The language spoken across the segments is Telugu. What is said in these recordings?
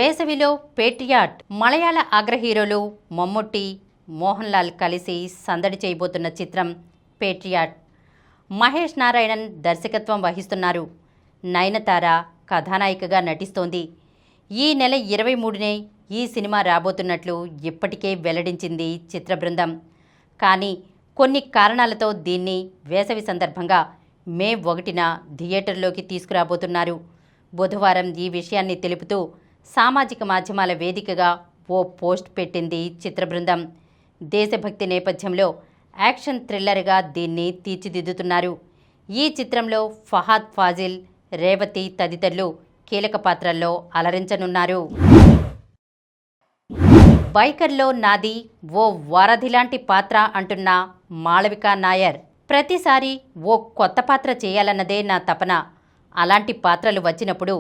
వేసవిలో పేట్రియాట్ మలయాళ అగ్ర హీరోలు మమ్ముట్టి, మోహన్ లాల్ కలిసి సందడి చేయబోతున్న చిత్రం పేట్రియాట్. మహేష్ నారాయణన్ దర్శకత్వం వహిస్తున్నారు. నయనతార కథానాయికగా నటిస్తోంది. ఈ నెల 23నే ఈ సినిమా రాబోతున్నట్లు ఇప్పటికే వెల్లడించింది చిత్ర బృందం. కానీ కొన్ని కారణాలతో దీన్ని వేసవి సందర్భంగా మే 1న థియేటర్లోకి తీసుకురాబోతున్నారు. బుధవారం ఈ విషయాన్ని తెలుపుతూ సామాజిక మాధ్యమాల వేదికగా ఓ పోస్ట్ పెట్టింది చిత్ర బృందం. దేశభక్తి నేపథ్యంలో యాక్షన్ థ్రిల్లర్గా దీన్ని తీర్చిదిద్దుతున్నారు. ఈ చిత్రంలో ఫహాద్ ఫాజిల్, రేవతి తదితరులు కీలక పాత్రల్లో అలరించనున్నారు. బైకర్లో నాది ఓ వారధిలాంటి పాత్ర అంటున్న మాళవిక నాయర్. ప్రతిసారి ఓ కొత్త పాత్ర చేయాలన్నదే నా తపన. అలాంటి పాత్రలు వచ్చినప్పుడు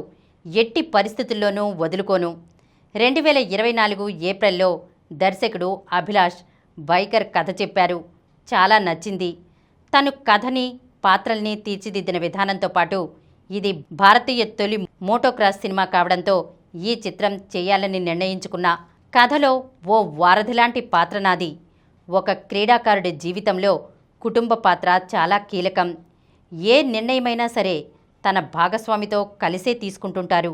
ఎట్టి పరిస్థితుల్లోనూ వదులుకోను. 2024 ఏప్రిల్లో దర్శకుడు అభిలాష్ బైకర్ కథ చెప్పారు. చాలా నచ్చింది. తను కథని, పాత్రల్ని తీర్చిదిద్దిన విధానంతో పాటు ఇది భారతీయ తొలి మోటోక్రాస్ సినిమా కావడంతో ఈ చిత్రం చేయాలని నిర్ణయించుకున్నా. కథలో ఓ వారధిలాంటి పాత్ర నాది. ఒక క్రీడాకారుడి జీవితంలో కుటుంబ పాత్ర చాలా కీలకం. ఏ నిర్ణయమైనా సరే తన భాగస్వామితో కలిసే తీసుకుంటుంటారు.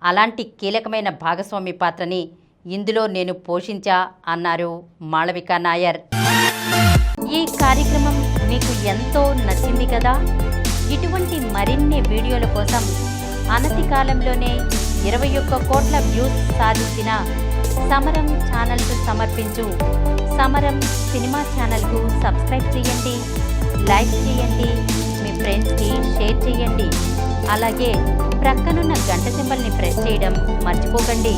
అలాంటి కీలకమైన భాగస్వామి పాత్రని ఇందులో నేను పోషించా అన్నారు మాళవిక నాయర్. ఈ కార్యక్రమం మీకు ఎంతో నచ్చింది కదా. ఇటువంటి మరిన్ని వీడియోల కోసం అనతి కాలంలోనే 21 కోట్ల వ్యూస్ సాధించిన సమరం ఛానల్కు సమర్పించు సమరం సినిమా ఛానల్కు సబ్స్క్రైబ్ చేయండి, లైక్ చేయండి, మీ ఫ్రెండ్స్కి షేర్ చేయండి. అలాగే ప్రక్కనున్న గంట సింబల్ని ప్రెస్ చేయడం మర్చిపోకండి.